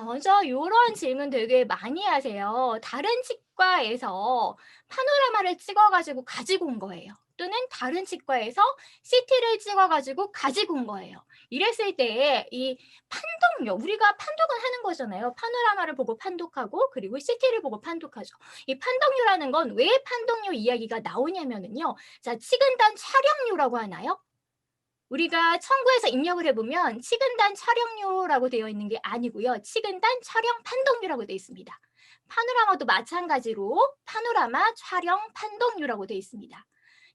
먼저 요런 질문 되게 많이 하세요. 다른 치과에서 파노라마를 찍어 가지고 온 거예요. 또는 다른 치과에서 CT를 찍어 가지고 가지고 온 거예요. 이랬을 때 이 판독료, 우리가 판독은 하는 거잖아요. 파노라마를 보고 판독하고 그리고 CT를 보고 판독하죠. 이 판독료라는 건 왜 판독료 이야기가 나오냐면은요. 자, 치근단 촬영료라고 하나요? 우리가 청구해서 입력을 해보면 치근단 촬영료라고 되어 있는 게 아니고요. 치근단 촬영 판독료라고 되어 있습니다. 파노라마도 마찬가지로 파노라마 촬영 판독료라고 되어 있습니다.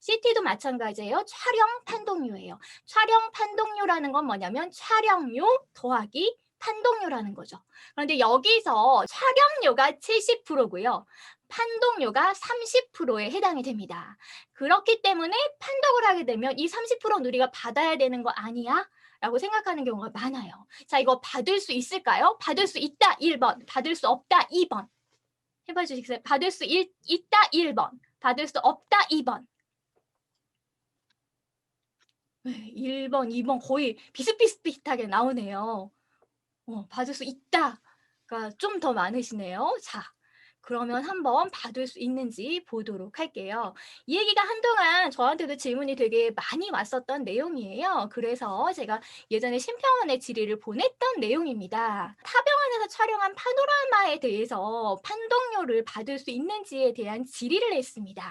CT도 마찬가지예요. 촬영 판독료예요. 촬영 판독료라는 건 뭐냐면 촬영료 더하기 판독료라는 거죠. 그런데 여기서 촬영료가 70%고요. 판독료가 30%에 해당이 됩니다. 그렇기 때문에 판독을 하게 되면 이 30%는 우리가 받아야 되는 거 아니야? 라고 생각하는 경우가 많아요. 자, 이거 받을 수 있을까요? 받을 수 있다 1번, 받을 수 없다 2번. 해봐 주시겠어요? 받을 수 있다 1번, 받을 수 없다 2번. 1번, 2번 거의 비슷비슷하게 나오네요. 받을 수 있다가 좀 더 많으시네요. 자, 그러면 한번 받을 수 있는지 보도록 할게요. 이 얘기가 한동안 저한테도 질문이 되게 많이 왔었던 내용이에요. 그래서 제가 예전에 심평원의 질의를 보냈던 내용입니다. 타병원에서 촬영한 파노라마에 대해서 판독료를 받을 수 있는지에 대한 질의를 했습니다.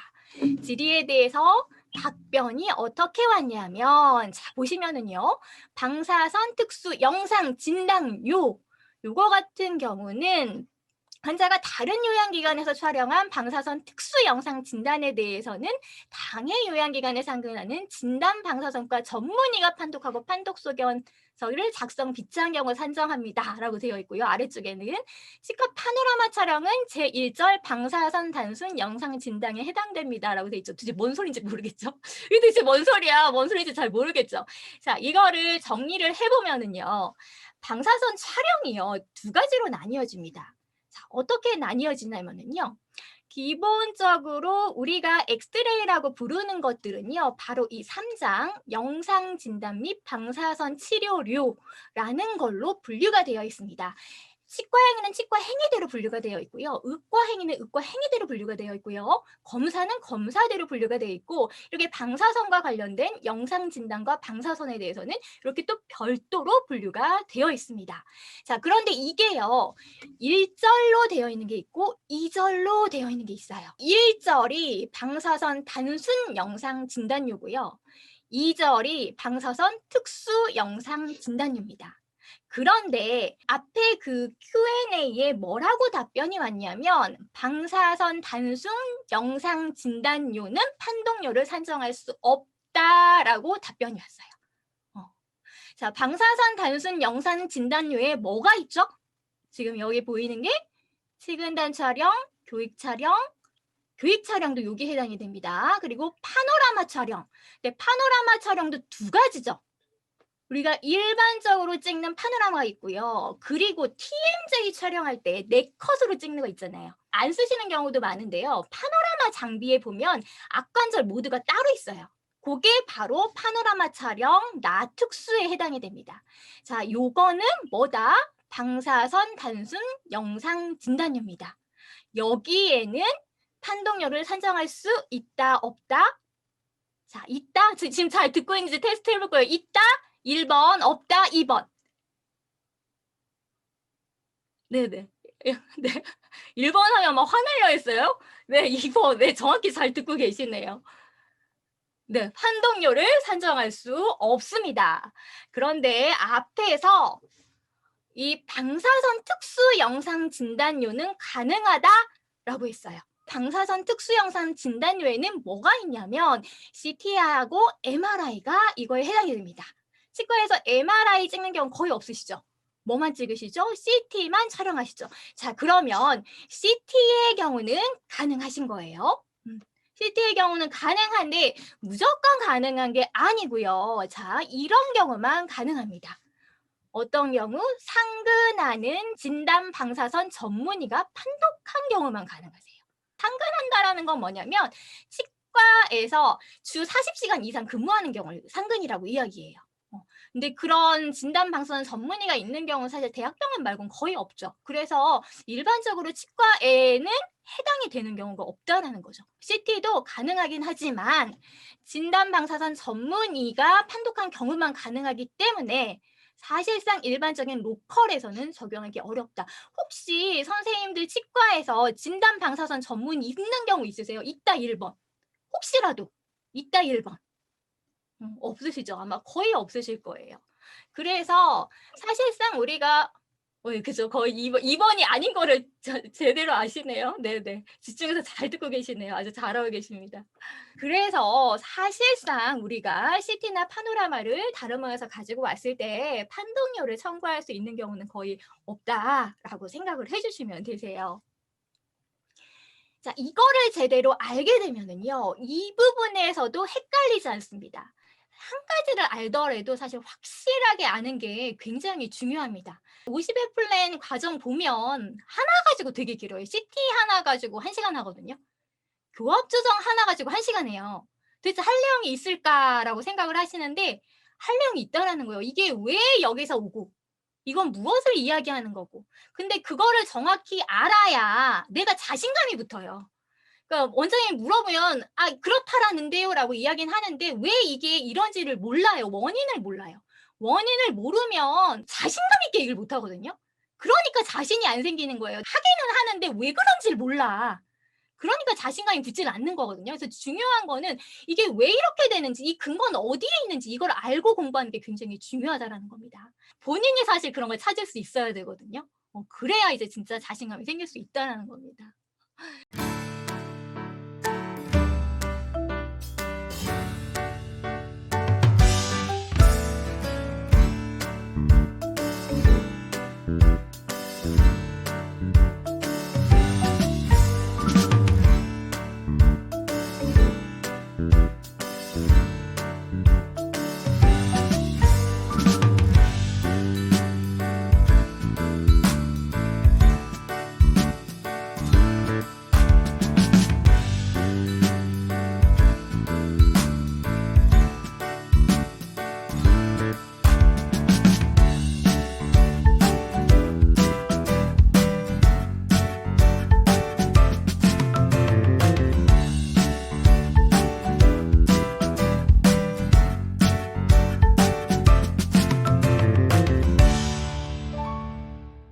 질의에 대해서 답변이 어떻게 왔냐면, 자, 보시면은요. 방사선 특수 영상 진단요. 요거 같은 경우는 환자가 다른 요양기관에서 촬영한 방사선 특수 영상 진단에 대해서는 당해 요양기관에 상근하는 진단 방사선과 전문의가 판독하고 판독 소견서를 작성 비치한 경우 산정합니다. 라고 되어 있고요. 아래쪽에는 치과 파노라마 촬영은 제1절 방사선 단순 영상 진단에 해당됩니다. 라고 되어 있죠. 도대체 뭔 소리인지 모르겠죠? 이게 도대체 뭔 소리야? 뭔 소리인지 잘 모르겠죠? 자, 이거를 정리를 해보면은요. 방사선 촬영이요. 두 가지로 나뉘어집니다. 자, 어떻게 나뉘어지냐면요. 기본적으로 우리가 엑스레이라고 부르는 것들은요. 바로 이 3장 영상 진단 및 방사선 치료료라는 걸로 분류가 되어 있습니다. 치과 행위는 치과 행위대로 분류가 되어 있고요. 의과 행위는 의과 행위대로 분류가 되어 있고요. 검사는 검사대로 분류가 되어 있고 이렇게 방사선과 관련된 영상 진단과 방사선에 대해서는 이렇게 또 별도로 분류가 되어 있습니다. 자, 그런데 이게요. 1절로 되어 있는 게 있고 2절로 되어 있는 게 있어요. 1절이 방사선 단순 영상 진단료고요. 2절이 방사선 특수 영상 진단료입니다. 그런데 앞에 그 Q&A에 뭐라고 답변이 왔냐면 방사선 단순 영상 진단료는 판독료를 산정할 수 없다라고 답변이 왔어요. 자, 방사선 단순 영상 진단료에 뭐가 있죠? 지금 여기 보이는 게 치근단 촬영, 교육 촬영, 교육 촬영도 여기 해당이 됩니다. 그리고 파노라마 촬영. 근데 파노라마 촬영도 두 가지죠. 우리가 일반적으로 찍는 파노라마가 있고요. 그리고 TMJ 촬영할 때 네컷으로 찍는 거 있잖아요. 안 쓰시는 경우도 많은데요. 파노라마 장비에 보면 악관절 모드가 따로 있어요. 그게 바로 파노라마 촬영 나특수에 해당이 됩니다. 자, 요거는 뭐다? 방사선 단순 영상 진단료입니다. 여기에는 판독료를 산정할 수 있다, 없다? 자, 있다. 지금 잘 듣고 있는지 테스트 해볼 거예요. 있다, 1번, 없다, 2번. 네네. 네. 1번 하면 막 화내려 했어요? 네, 2번. 네, 정확히 잘 듣고 계시네요. 네, 판독료를 산정할 수 없습니다. 그런데 앞에서 이 방사선 특수 영상 진단료는 가능하다라고 했어요. 방사선 특수 영상 진단료에는 뭐가 있냐면 CT하고 MRI가 이거에 해당이 됩니다. 치과에서 MRI 찍는 경우 거의 없으시죠? 뭐만 찍으시죠? CT만 촬영하시죠. 자, 그러면 CT의 경우는 가능하신 거예요. CT의 경우는 가능한데 무조건 가능한 게 아니고요. 자, 이런 경우만 가능합니다. 어떤 경우 상근하는 진단 방사선 전문의가 판독한 경우만 가능하세요. 상근한다라는 건 뭐냐면 치과에서 주 40시간 이상 근무하는 경우를 상근이라고 이야기해요. 근데 그런 진단 방사선 전문의가 있는 경우는 사실 대학병원 말고는 거의 없죠. 그래서 일반적으로 치과에는 해당이 되는 경우가 없다라는 거죠. CT도 가능하긴 하지만 진단 방사선 전문의가 판독한 경우만 가능하기 때문에 사실상 일반적인 로컬에서는 적용하기 어렵다. 혹시 선생님들 치과에서 진단 방사선 전문의 있는 경우 있으세요? 있다 1번. 혹시라도 있다 1번. 없으시죠? 아마 거의 없으실 거예요. 그래서 사실상 우리가 그죠. 거의 2번이 아닌 거를 제대로 아시네요. 네네. 집중해서 잘 듣고 계시네요. 아주 잘하고 계십니다. 그래서 사실상 우리가 CT나 파노라마를 다른 병원에서 가지고 왔을 때 판독료를 청구할 수 있는 경우는 거의 없다라고 생각을 해주시면 되세요. 자, 이거를 제대로 알게 되면은요, 이 부분에서도 헷갈리지 않습니다. 한 가지를 알더라도 사실 확실하게 아는 게 굉장히 중요합니다. 50회 플랜 과정 보면 하나 가지고 되게 길어요. CT 하나 가지고 1시간 하거든요. 교합 조정 하나 가지고 1시간 해요. 도대체 할 내용이 있을까라고 생각을 하시는데 할 내용이 있다라는 거예요. 이게 왜 여기서 오고 이건 무엇을 이야기하는 거고. 근데 그거를 정확히 알아야 내가 자신감이 붙어요. 그러니까 원장님이 물어보면 아 그렇다라는데요 라고 이야기는 하는데 왜 이게 이런지를 몰라요. 원인을 몰라요. 원인을 모르면 자신감 있게 얘기를 못 하거든요. 그러니까 자신이 안 생기는 거예요. 하기는 하는데 왜 그런지를 몰라. 그러니까 자신감이 붙질 않는 거거든요. 그래서 중요한 거는 이게 왜 이렇게 되는지, 이 근거는 어디에 있는지 이걸 알고 공부하는 게 굉장히 중요하다라는 겁니다. 본인이 사실 그런 걸 찾을 수 있어야 되거든요. 그래야 이제 진짜 자신감이 생길 수 있다는 겁니다.